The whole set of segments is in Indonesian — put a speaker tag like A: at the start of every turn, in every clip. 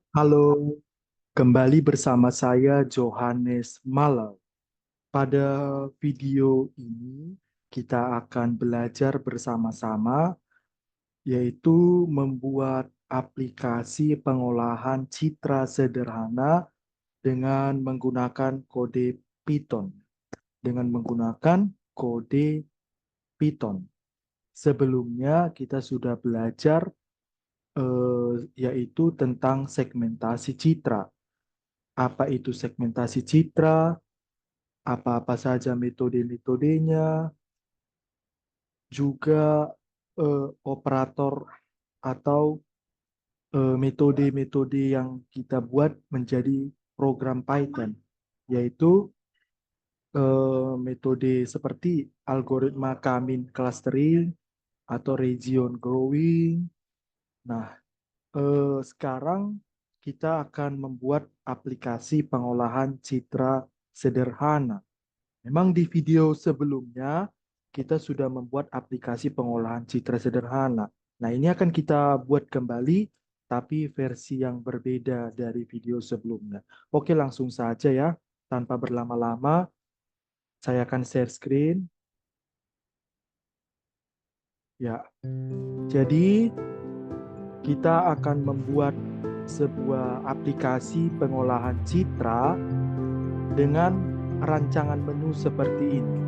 A: Halo, kembali bersama saya Johannes Malau. Pada video ini kita akan belajar bersama-sama yaitu membuat aplikasi pengolahan citra sederhana dengan menggunakan kode Python. Dengan menggunakan kode Python. Sebelumnya kita sudah belajar yaitu tentang segmentasi citra. Apa itu segmentasi citra, apa-apa saja metode-metodenya, juga operator atau metode-metode yang kita buat menjadi program Python, yaitu metode seperti algoritma K-mean clustering atau region growing. Nah, sekarang kita akan membuat aplikasi pengolahan citra sederhana. Memang di video sebelumnya kita sudah membuat aplikasi pengolahan citra sederhana. Nah, ini akan kita buat kembali tapi versi yang berbeda dari video sebelumnya. Oke, langsung saja ya. Tanpa berlama-lama, saya akan share screen. Ya, jadi kita akan membuat sebuah aplikasi pengolahan citra dengan rancangan menu seperti ini.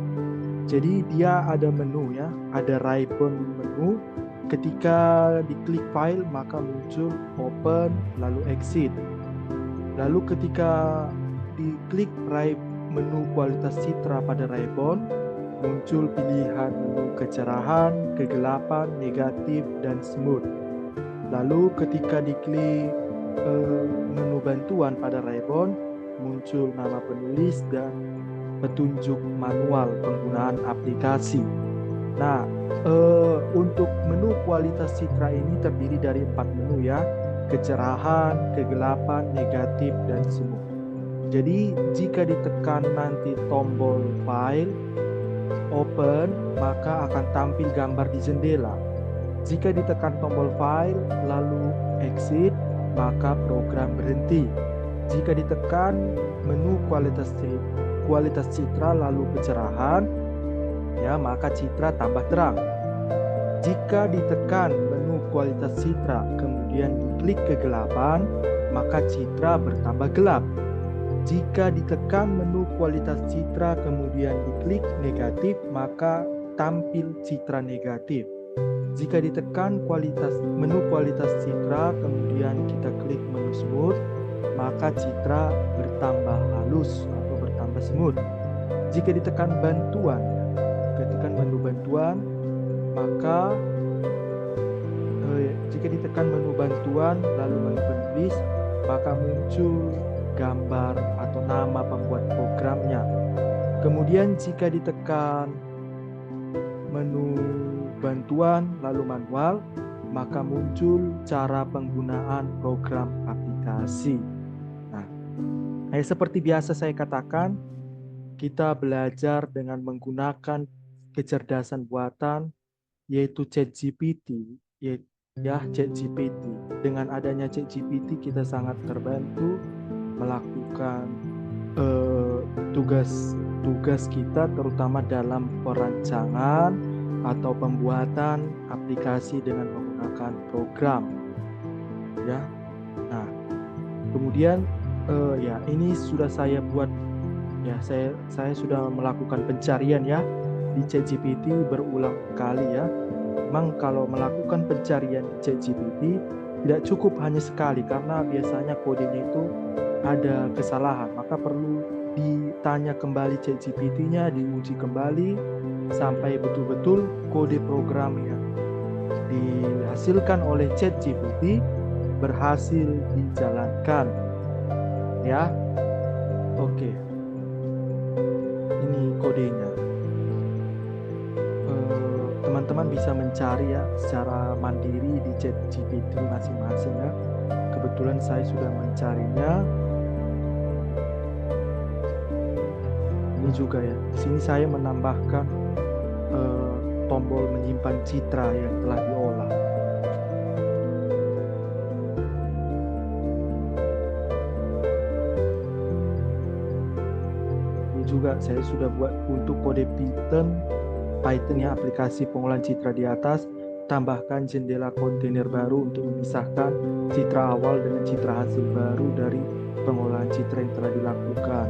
A: Jadi dia ada menu ya, ada ribbon menu. Ketika diklik file maka muncul open lalu exit. Lalu ketika diklik menu kualitas citra pada ribbon, muncul pilihan menu kecerahan, kegelapan, negatif, dan smooth. Lalu ketika diklik menu bantuan pada ribbon, muncul nama penulis dan petunjuk manual penggunaan aplikasi. Nah, untuk menu kualitas citra ini terdiri dari 4 menu ya, kecerahan, kegelapan, negatif, dan smooth. Jadi jika ditekan nanti tombol file, open, maka akan tampil gambar di jendela. Jika ditekan tombol file, lalu exit, maka program berhenti. Jika ditekan menu kualitas citra lalu kecerahan, ya maka citra tambah terang. Jika ditekan menu kualitas citra kemudian diklik kegelapan, maka citra bertambah gelap. Jika ditekan menu kualitas citra kemudian diklik negatif, maka tampil citra negatif. Jika ditekan menu kualitas citra kemudian kita klik menu smooth, maka citra bertambah halus atau bertambah smooth. Jika ditekan bantuan, ketika menu bantuan, maka jika ditekan menu bantuan lalu menu penulis, maka muncul gambar atau nama pembuat programnya. Kemudian jika ditekan menu bantuan lalu manual, maka muncul cara penggunaan program aplikasi. Nah, seperti biasa saya katakan, kita belajar dengan menggunakan kecerdasan buatan yaitu ChatGPT, ya ChatGPT. Dengan adanya ChatGPT kita sangat terbantu melakukan tugas kita terutama dalam perancangan atau pembuatan aplikasi dengan menggunakan program ya. Nah, kemudian ya ini sudah saya buat ya, saya sudah melakukan pencarian ya di ChatGPT berulang kali ya. Memang kalau melakukan pencarian di ChatGPT tidak cukup hanya sekali karena biasanya kodenya itu ada kesalahan, maka perlu ditanya kembali ChatGPT-nya, diuji kembali sampai betul-betul kode program yang dihasilkan oleh ChatGPT berhasil dijalankan. Ya, oke. Ini kodenya. Teman-teman bisa mencari ya secara mandiri di ChatGPT masing-masing ya. Kebetulan saya sudah mencarinya. Ini juga ya. Di sini saya menambahkan tombol menyimpan citra yang telah diolah. juga saya sudah buat untuk kode Python-nya aplikasi pengolahan citra di atas. Tambahkan jendela kontainer baru untuk memisahkan citra awal dengan citra hasil baru dari pengolahan citra yang telah dilakukan.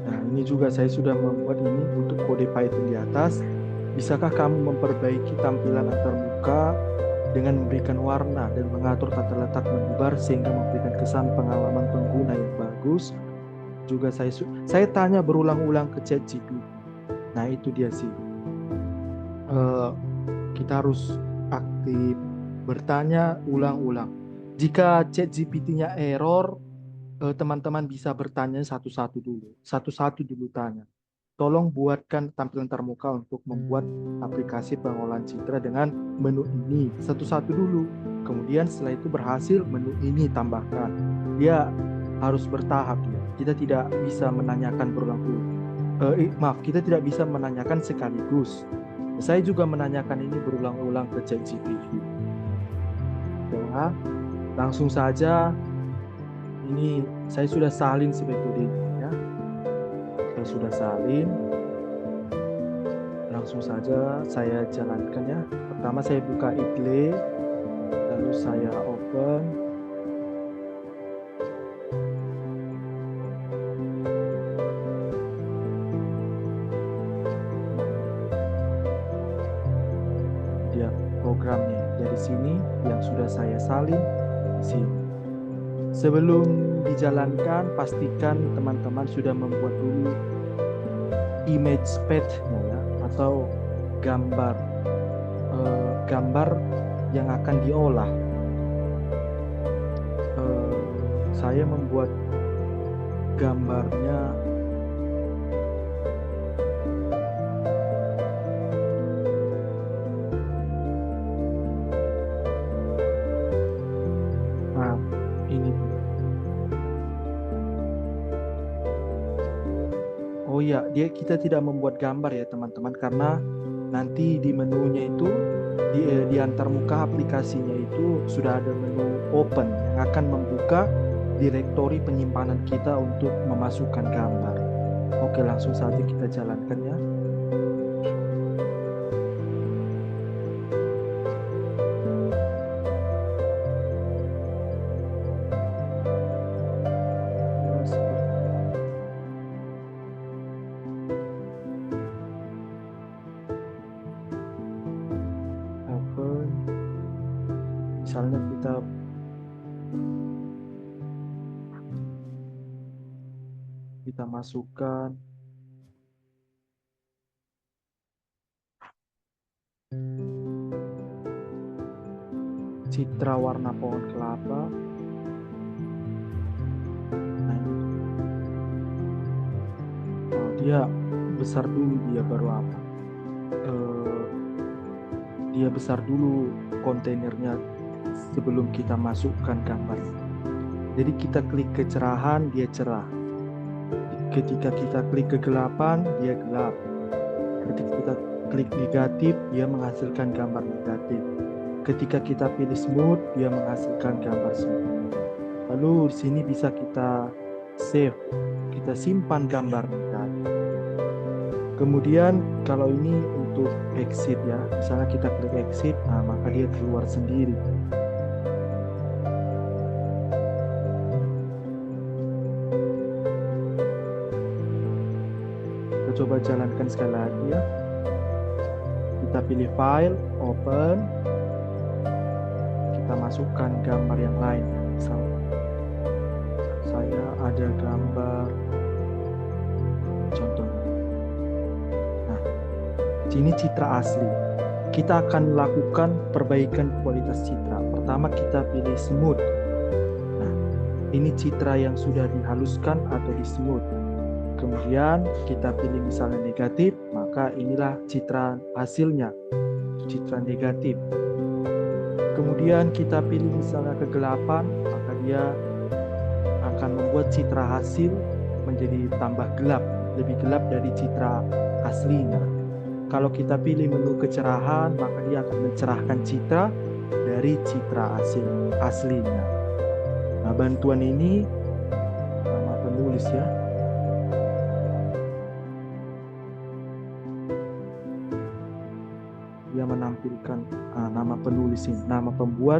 A: Nah, ini juga saya sudah membuat ini untuk kode Python di atas. Bisakah kamu memperbaiki tampilan antarmuka dengan memberikan warna dan mengatur tata letak menu bar sehingga memberikan kesan pengalaman pengguna yang bagus? Juga saya tanya berulang-ulang ke ChatGPT. Nah, itu dia sih. Kita harus aktif bertanya ulang-ulang. Jika ChatGPT-nya error, teman-teman bisa bertanya satu-satu dulu tanya. Tolong buatkan tampilan termuka untuk membuat aplikasi pengolahan citra dengan menu ini satu-satu dulu. Kemudian setelah itu berhasil, menu ini tambahkan. Dia harus bertahap ya. Kita tidak bisa menanyakan berulang-ulang. Kita tidak bisa menanyakan sekaligus. Saya juga menanyakan ini berulang-ulang ke ChatGPT. Ya, langsung saja. Ini saya sudah salin metodenya ya. Saya sudah salin. Langsung saja saya jalankan ya. Pertama saya buka Igle, lalu saya open. Dia programnya dari sini yang sudah saya salin di sini. Sebelum dijalankan, pastikan teman-teman sudah membuat dulu image path-nya ya, atau gambar yang akan diolah. Saya membuat gambarnya ini. Oh ya, kita tidak membuat gambar ya teman-teman, karena nanti di menunya itu di antarmuka aplikasinya itu sudah ada menu open yang akan membuka direktori penyimpanan kita untuk memasukkan gambar. Oke, langsung saja kita jalankan ya. Misalnya kita masukkan citra warna pohon kelapa. Nah, dia besar dulu, dia baru apa? Dia besar dulu kontainernya sebelum kita masukkan gambar. Jadi kita klik kecerahan, dia cerah. Ketika kita klik kegelapan, dia gelap. Ketika kita klik negatif, dia menghasilkan gambar negatif. Ketika kita pilih smooth, dia menghasilkan gambar smooth. Lalu di sini bisa kita save, kita simpan gambar negatif. Kemudian kalau ini untuk exit ya, misalnya kita klik exit, nah maka dia keluar sendiri. Kita coba jalankan sekali lagi ya. Kita pilih file, open, kita masukkan gambar yang lain. Misal saya ada gambar contohnya. Ini citra asli. Kita akan lakukan perbaikan kualitas citra. Pertama kita pilih smooth. Nah, ini citra yang sudah dihaluskan atau di smooth. Kemudian kita pilih misalnya negatif, maka inilah citra hasilnya, citra negatif. Kemudian kita pilih misalnya kegelapan, maka dia akan membuat citra hasil menjadi tambah gelap, lebih gelap dari citra aslinya. Kalau kita pilih menu kecerahan, maka dia akan mencerahkan citra dari citra aslinya. Nah, bantuan ini nama penulis ya. Dia menampilkan nama penulis ini, nama pembuat,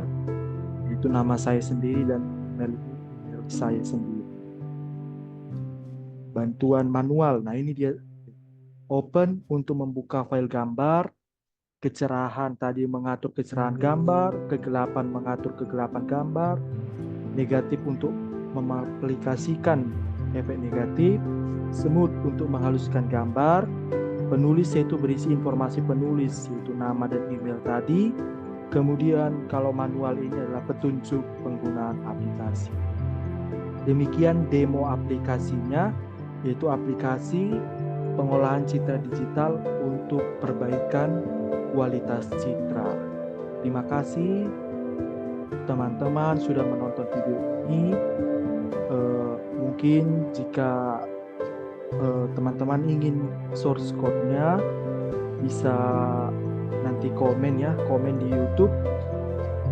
A: itu nama saya sendiri dan email saya sendiri. Bantuan manual. Nah, ini dia open untuk membuka file gambar, kecerahan tadi mengatur kecerahan gambar, kegelapan mengatur kegelapan gambar, negatif untuk mengaplikasikan efek negatif, smooth untuk menghaluskan gambar, penulis yaitu berisi informasi penulis yaitu nama dan email tadi. Kemudian kalau manual ini adalah petunjuk penggunaan aplikasi. Demikian demo aplikasinya, yaitu aplikasi pengolahan citra digital untuk perbaikan kualitas citra. Terima kasih teman-teman sudah menonton video ini. Mungkin jika teman-teman ingin source code-nya, bisa nanti komen ya, komen di YouTube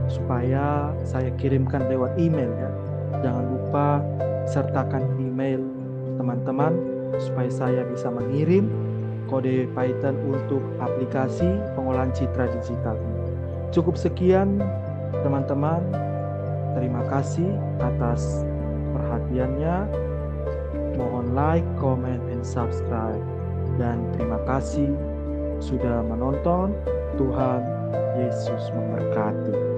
A: supaya saya kirimkan lewat email ya. Jangan lupa sertakan email teman-teman supaya saya bisa mengirim kode Python untuk aplikasi pengolahan citra digital. Cukup sekian teman-teman. Terima kasih atas perhatiannya. Mohon like, comment, and subscribe. Dan terima kasih sudah menonton. Tuhan Yesus memberkati.